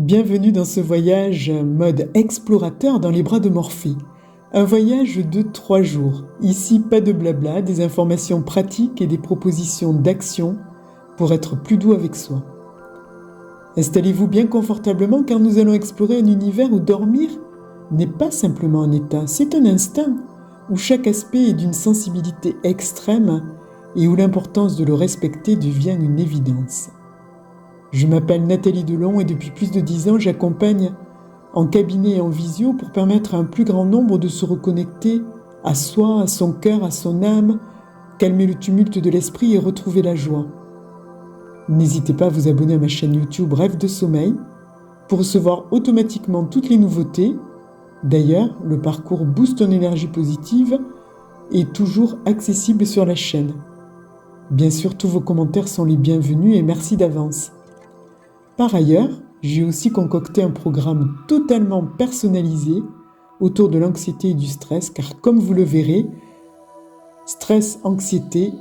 Bienvenue dans ce voyage mode explorateur dans les bras de Morphée. Un voyage de 3 jours. Ici, pas de blabla, des informations pratiques et des propositions d'action pour être plus doux avec soi. Installez-vous bien confortablement car nous allons explorer un univers où dormir n'est pas simplement un état, c'est un instinct, où chaque aspect est d'une sensibilité extrême et où l'importance de le respecter devient une évidence. Je m'appelle Nathalie Delon et depuis plus de 10 ans, j'accompagne en cabinet et en visio pour permettre à un plus grand nombre de se reconnecter à soi, à son cœur, à son âme, calmer le tumulte de l'esprit et retrouver la joie. N'hésitez pas à vous abonner à ma chaîne YouTube Rêve de sommeil pour recevoir automatiquement toutes les nouveautés. D'ailleurs, le parcours Boost en énergie positive est toujours accessible sur la chaîne. Bien sûr, tous vos commentaires sont les bienvenus et merci d'avance. Par ailleurs, j'ai aussi concocté un programme totalement personnalisé autour de l'anxiété et du stress, car comme vous le verrez, stress, anxiété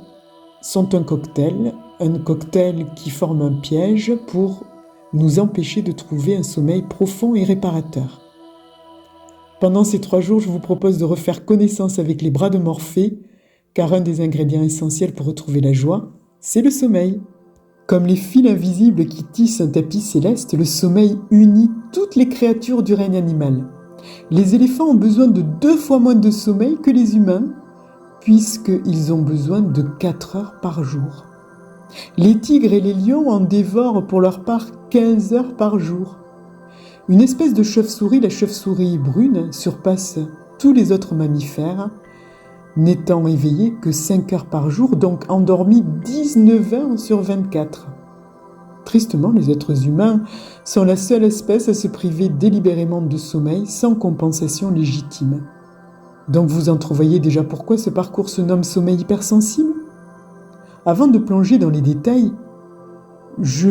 sont un cocktail qui forme un piège pour nous empêcher de trouver un sommeil profond et réparateur. Pendant ces 3 jours, je vous propose de refaire connaissance avec les bras de Morphée, car un des ingrédients essentiels pour retrouver la joie, c'est le sommeil. Comme les fils invisibles qui tissent un tapis céleste, le sommeil unit toutes les créatures du règne animal. Les éléphants ont besoin de 2 fois moins de sommeil que les humains, puisqu'ils ont besoin de 4 heures par jour. Les tigres et les lions en dévorent pour leur part 15 heures par jour. Une espèce de chauve-souris, la chauve-souris brune, surpasse tous les autres mammifères, n'étant éveillé que 5 heures par jour, donc endormi 19 heures sur 24. Tristement, les êtres humains sont la seule espèce à se priver délibérément de sommeil sans compensation légitime. Donc vous entrevoyez déjà pourquoi ce parcours se nomme sommeil hypersensible ? Avant de plonger dans les détails, je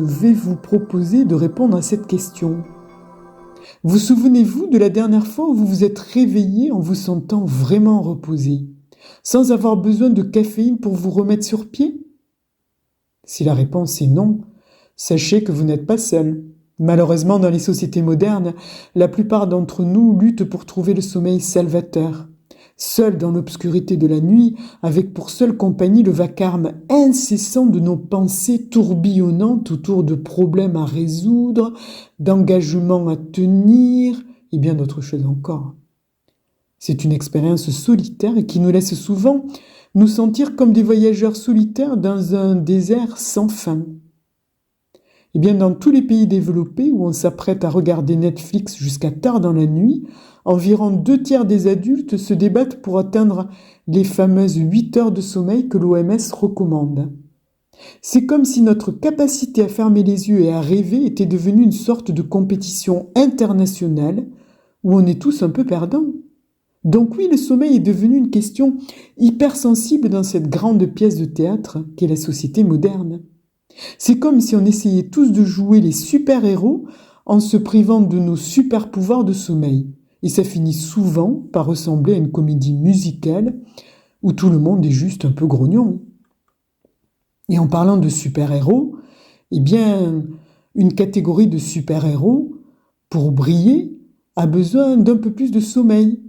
vais vous proposer de répondre à cette question. Vous souvenez-vous de la dernière fois où vous vous êtes réveillé en vous sentant vraiment reposé, sans avoir besoin de caféine pour vous remettre sur pied ? Si la réponse est non, sachez que vous n'êtes pas seul. Malheureusement, dans les sociétés modernes, la plupart d'entre nous luttent pour trouver le sommeil salvateur. Seuls dans l'obscurité de la nuit, avec pour seule compagnie le vacarme incessant de nos pensées tourbillonnantes autour de problèmes à résoudre, d'engagements à tenir, et bien d'autres choses encore. C'est une expérience solitaire qui nous laisse souvent nous sentir comme des voyageurs solitaires dans un désert sans fin. Et bien dans tous les pays développés où on s'apprête à regarder Netflix jusqu'à tard dans la nuit, environ 2/3 des adultes se débattent pour atteindre les fameuses 8 heures de sommeil que l'OMS recommande. C'est comme si notre capacité à fermer les yeux et à rêver était devenue une sorte de compétition internationale où on est tous un peu perdants. Donc oui, le sommeil est devenu une question hypersensible dans cette grande pièce de théâtre qu'est la société moderne. C'est comme si on essayait tous de jouer les super-héros en se privant de nos super-pouvoirs de sommeil. Et ça finit souvent par ressembler à une comédie musicale où tout le monde est juste un peu grognon. Et en parlant de super-héros, eh bien, une catégorie de super-héros, pour briller, a besoin d'un peu plus de sommeil.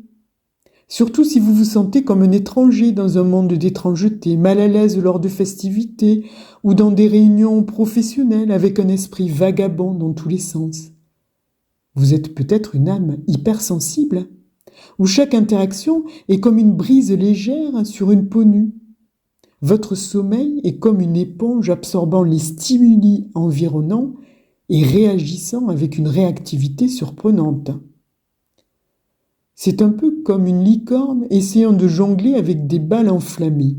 Surtout si vous vous sentez comme un étranger dans un monde d'étrangeté, mal à l'aise lors de festivités ou dans des réunions professionnelles avec un esprit vagabond dans tous les sens. Vous êtes peut-être une âme hypersensible, où chaque interaction est comme une brise légère sur une peau nue. Votre sommeil est comme une éponge absorbant les stimuli environnants et réagissant avec une réactivité surprenante. C'est un peu comme une licorne essayant de jongler avec des balles enflammées,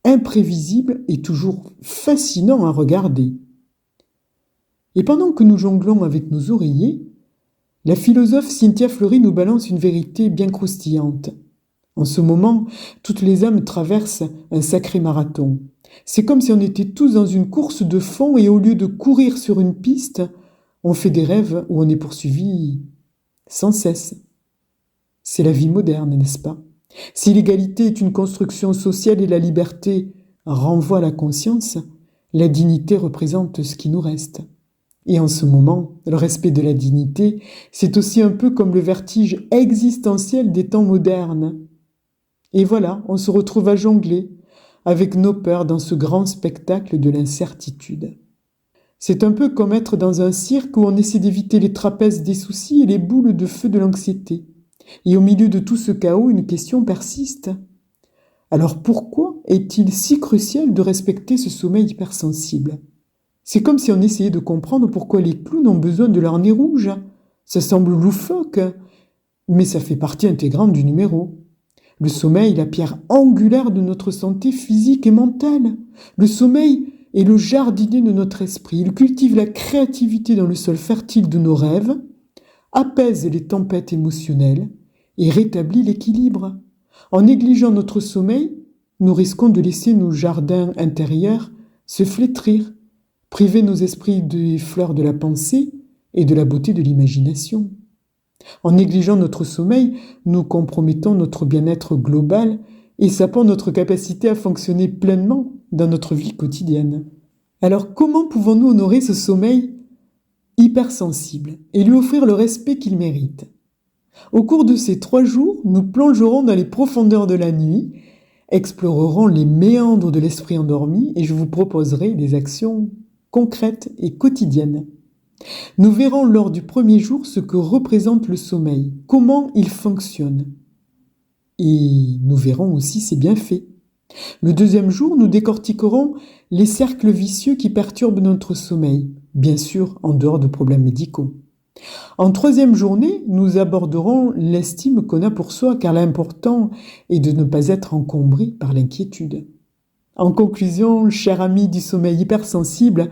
imprévisible et toujours fascinant à regarder. Et pendant que nous jonglons avec nos oreillers, la philosophe Cynthia Fleury nous balance une vérité bien croustillante. En ce moment, toutes les âmes traversent un sacré marathon. C'est comme si on était tous dans une course de fond et au lieu de courir sur une piste, on fait des rêves où on est poursuivi sans cesse. C'est la vie moderne, n'est-ce pas ? Si l'égalité est une construction sociale et la liberté renvoie à la conscience, la dignité représente ce qui nous reste. Et en ce moment, le respect de la dignité, c'est aussi un peu comme le vertige existentiel des temps modernes. Et voilà, on se retrouve à jongler avec nos peurs dans ce grand spectacle de l'incertitude. C'est un peu comme être dans un cirque où on essaie d'éviter les trapèzes des soucis et les boules de feu de l'anxiété. Et au milieu de tout ce chaos, une question persiste. Alors pourquoi est-il si crucial de respecter ce sommeil hypersensible ? C'est comme si on essayait de comprendre pourquoi les clowns ont besoin de leur nez rouge. Ça semble loufoque, mais ça fait partie intégrante du numéro. Le sommeil, la pierre angulaire de notre santé physique et mentale. Le sommeil est le jardinier de notre esprit. Il cultive la créativité dans le sol fertile de nos rêves, apaise les tempêtes émotionnelles et rétablit l'équilibre. En négligeant notre sommeil, nous risquons de laisser nos jardins intérieurs se flétrir, priver nos esprits des fleurs de la pensée et de la beauté de l'imagination. En négligeant notre sommeil, nous compromettons notre bien-être global et sapons notre capacité à fonctionner pleinement dans notre vie quotidienne. Alors comment pouvons-nous honorer ce sommeil hypersensible et lui offrir le respect qu'il mérite ? Au cours de ces 3 jours, nous plongerons dans les profondeurs de la nuit, explorerons les méandres de l'esprit endormi et je vous proposerai des actions concrètes et quotidiennes. Nous verrons lors du premier jour ce que représente le sommeil, comment il fonctionne. Et nous verrons aussi ses bienfaits. Le deuxième jour, nous décortiquerons les cercles vicieux qui perturbent notre sommeil, bien sûr en dehors de problèmes médicaux. En troisième journée, nous aborderons l'estime qu'on a pour soi, car l'important est de ne pas être encombré par l'inquiétude. En conclusion, cher ami du sommeil hypersensible,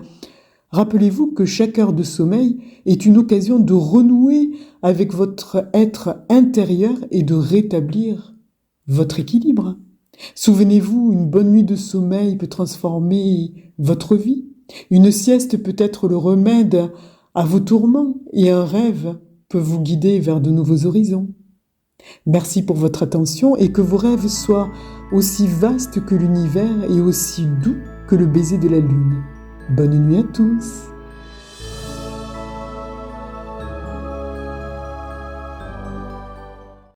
rappelez-vous que chaque heure de sommeil est une occasion de renouer avec votre être intérieur et de rétablir votre équilibre. Souvenez-vous, une bonne nuit de sommeil peut transformer votre vie. Une sieste peut être le remède à vos tourments et un rêve peut vous guider vers de nouveaux horizons. Merci pour votre attention et que vos rêves soient aussi vastes que l'univers et aussi doux que le baiser de la lune. Bonne nuit à tous.